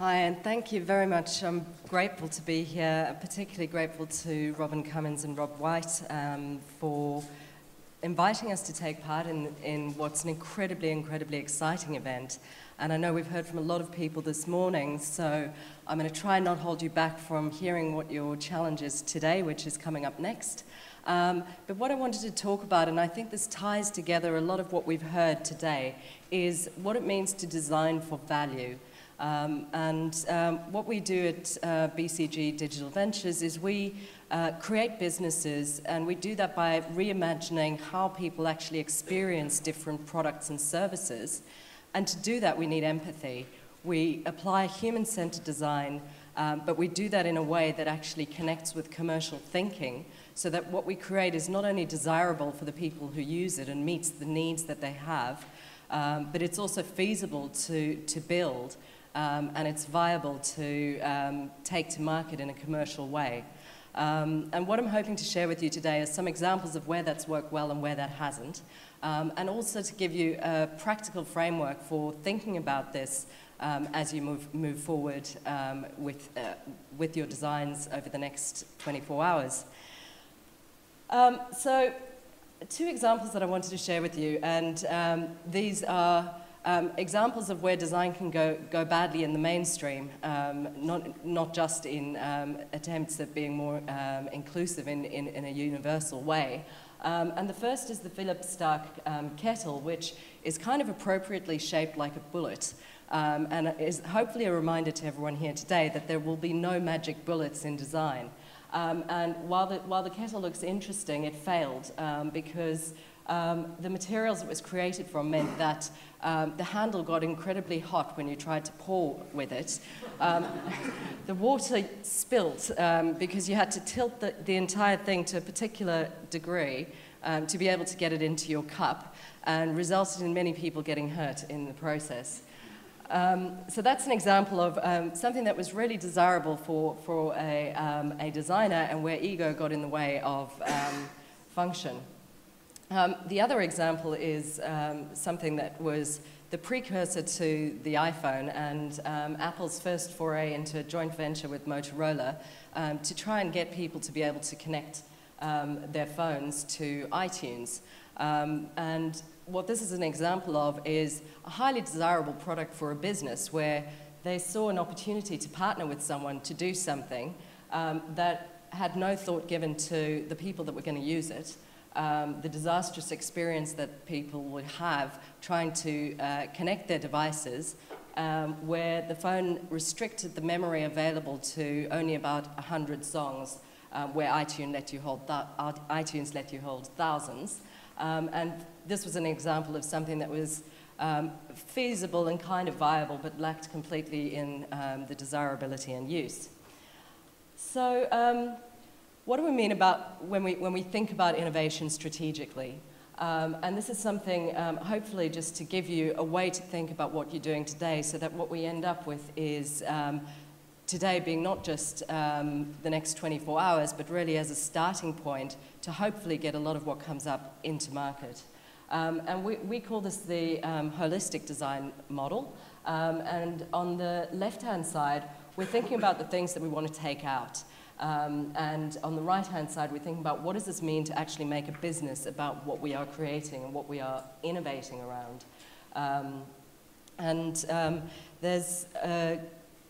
Hi, and thank you very much. I'm grateful to be here, particularly grateful to Robin Cummins and Rob White for inviting us to take part in what's an incredibly exciting event. And I know we've heard from a lot of people this morning, so I'm going to try and not hold you back from hearing what your challenge is today, which is coming up next. But what I wanted to talk about, and I think this ties together a lot of what we've heard today, is what it means to design for value. What we do at BCG Digital Ventures is we create businesses, and we do that by reimagining how people actually experience different products and services. And to do that, we need empathy. We apply human-centered design, but we do that in a way that actually connects with commercial thinking, so that what we create is not only desirable for the people who use it and meets the needs that they have, but it's also feasible to build. And it's viable to take to market in a commercial way. And what I'm hoping to share with you today is some examples of where that's worked well and where that hasn't, and also to give you a practical framework for thinking about this as you move forward with your designs over the next 24 hours. So, two examples that I wanted to share with you, and these are examples of where design can go badly in the mainstream, not just in attempts at being more inclusive in a universal way. And the first is the Philips Stark kettle, which is kind of appropriately shaped like a bullet, and is hopefully a reminder to everyone here today that there will be no magic bullets in design. And while the kettle looks interesting, it failed because the materials it was created from meant that the handle got incredibly hot when you tried to pour with it. The water spilt because you had to tilt the entire thing to a particular degree to be able to get it into your cup, and resulted in many people getting hurt in the process. So that's an example of something that was really desirable for a designer, and where ego got in the way of function. The other example is something that was the precursor to the iPhone, and Apple's first foray into a joint venture with Motorola to try and get people to be able to connect their phones to iTunes. And what this is an example of is a highly desirable product for a business where they saw an opportunity to partner with someone to do something that had no thought given to the people that were going to use it. The disastrous experience that people would have trying to connect their devices, where the phone restricted the memory available to only about 100 songs, where iTunes let you hold thousands. And this was an example of something that was feasible and kind of viable, but lacked completely in the desirability and use. So, what do we mean about when we think about innovation strategically? And this is something, hopefully, just to give you a way to think about what you're doing today, so that what we end up with is today being not just the next 24 hours, but really as a starting point to hopefully get a lot of what comes up into market. And we call this the holistic design model. And on the left-hand side, we're thinking about the things that we want to take out. And on the right-hand side, we're thinking about what does this mean to actually make a business about what we are creating and what we are innovating around. There's a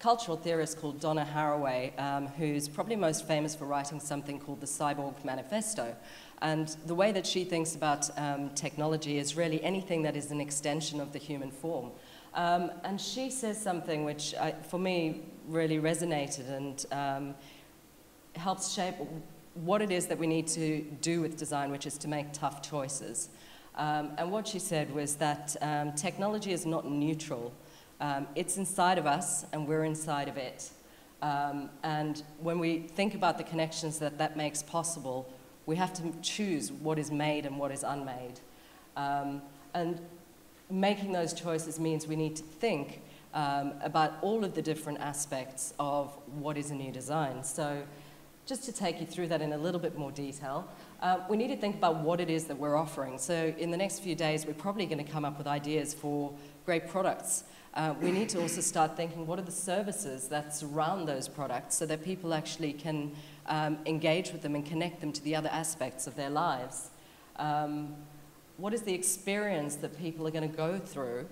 cultural theorist called Donna Haraway, who's probably most famous for writing something called the Cyborg Manifesto. And the way that she thinks about technology is really anything that is an extension of the human form. And she says something which, for me, really resonated and helps shape what it is that we need to do with design, which is to make tough choices. And what she said was that technology is not neutral. It's inside of us, and we're inside of it. And when we think about the connections that makes possible, we have to choose what is made and what is unmade. And making those choices means we need to think about all of the different aspects of what is a new design. So, just to take you through that in a little bit more detail, we need to think about what it is that we're offering. So in the next few days, we're probably going to come up with ideas for great products. We need to also start thinking, what are the services that surround those products so that people actually can engage with them and connect them to the other aspects of their lives? What is the experience that people are going to go through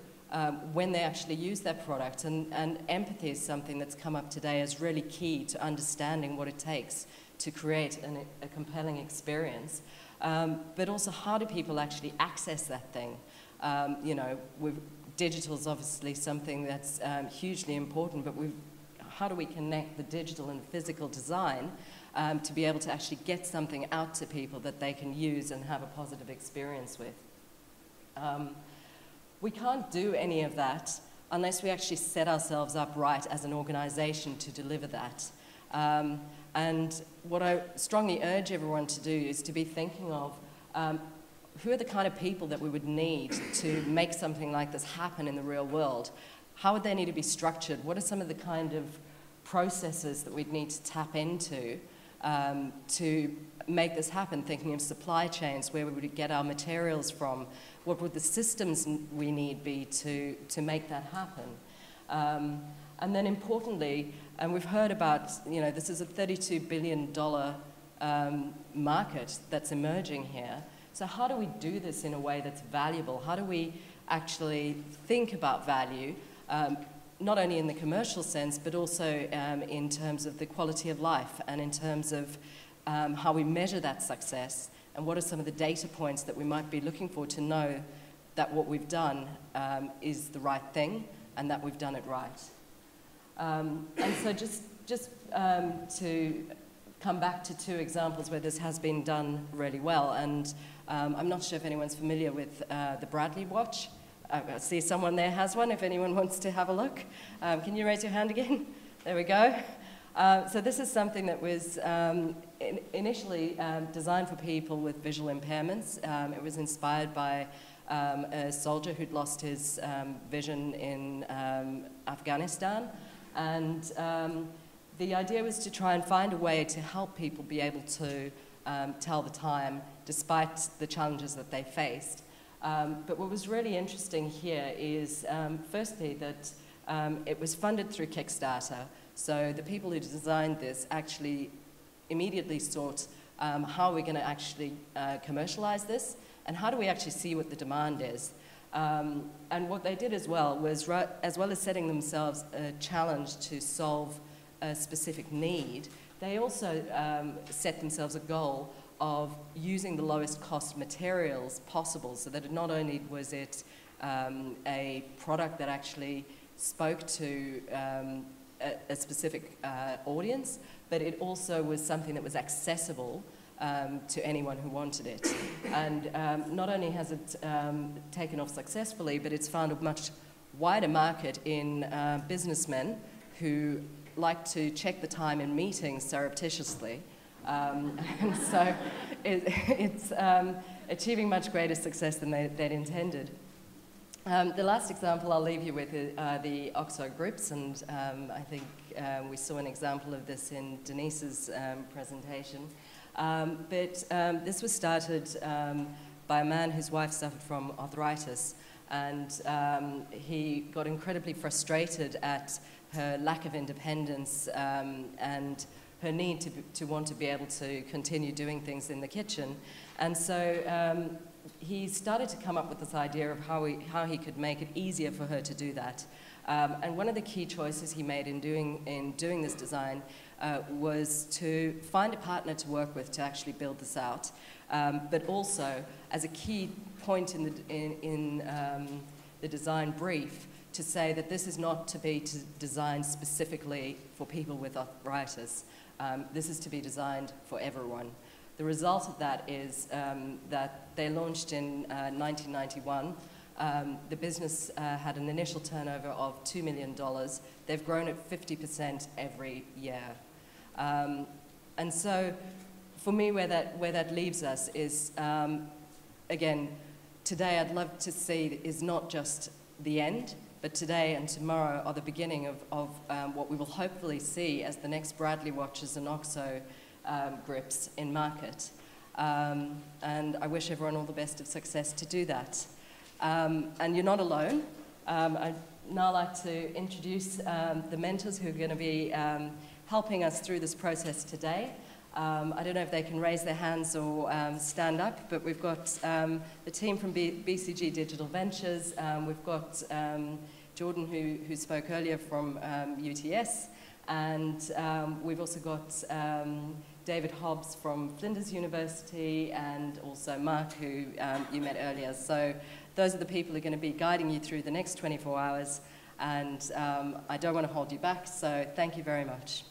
when they actually use that product? And empathy is something that's come up today as really key to understanding what it takes to create a compelling experience. But also, how do people actually access that thing? You know, digital is obviously something that's hugely important, but how do we connect the digital and physical design to be able to actually get something out to people that they can use and have a positive experience with? We can't do any of that unless we actually set ourselves up right as an organization to deliver that. And what I strongly urge everyone to do is to be thinking of who are the kind of people that we would need to make something like this happen in the real world? How would they need to be structured? What are some of the kind of processes that we'd need to tap into to make this happen? Thinking of supply chains, where we would get our materials from, what would the systems we need be to make that happen? And then importantly, and we've heard about, you know, this is a $32 billion market that's emerging here. So how do we do this in a way that's valuable? How do we actually think about value, not only in the commercial sense, but also in terms of the quality of life and in terms of how we measure that success, and what are some of the data points that we might be looking for to know that what we've done is the right thing and that we've done it right. And so just to come back to two examples where this has been done really well, and I'm not sure if anyone's familiar with the Bradley watch. I see someone there has one, if anyone wants to have a look. Can you raise your hand again? There we go. So this is something that was initially designed for people with visual impairments. It was inspired by a soldier who'd lost his vision in Afghanistan. And the idea was to try and find a way to help people be able to tell the time despite the challenges that they faced. But what was really interesting here is, firstly, that it was funded through Kickstarter. So the people who designed this actually immediately sought how are we going to actually commercialize this, and how do we actually see what the demand is. And what they did as well was, as well as setting themselves a challenge to solve a specific need, they also set themselves a goal of using the lowest cost materials possible, so that not only was it a product that actually spoke to a specific audience, but it also was something that was accessible to anyone who wanted it. And not only has it taken off successfully, but it's found a much wider market in businessmen who like to check the time in meetings surreptitiously. And so it's achieving much greater success than they'd intended. The last example I'll leave you with are the OXO groups, and I think we saw an example of this in Denise's presentation. But this was started by a man whose wife suffered from arthritis, and he got incredibly frustrated at her lack of independence and her need to want to be able to continue doing things in the kitchen. And so he started to come up with this idea of how he could make it easier for her to do that. And one of the key choices he made in doing this design was to find a partner to work with to actually build this out, but also as a key point in the design brief to say that this is not to be designed specifically for people with arthritis. This is to be designed for everyone. The result of that is that they launched in 1991. The business had an initial turnover of $2 million. They've grown at 50% every year. And so for me, where that leaves us is, again, today I'd love to see is not just the end, but today and tomorrow are the beginning of what we will hopefully see as the next Bradley watches and OXO grips in market. And I wish everyone all the best of success to do that. And you're not alone. I'd now like to introduce the mentors who are going to be helping us through this process today. I don't know if they can raise their hands or stand up, but we've got the team from BCG Digital Ventures. We've got Jordan, who spoke earlier from UTS, and we've also got David Hobbs from Flinders University, and also Mark, who you met earlier. So those are the people who are going to be guiding you through the next 24 hours, and I don't want to hold you back, so thank you very much.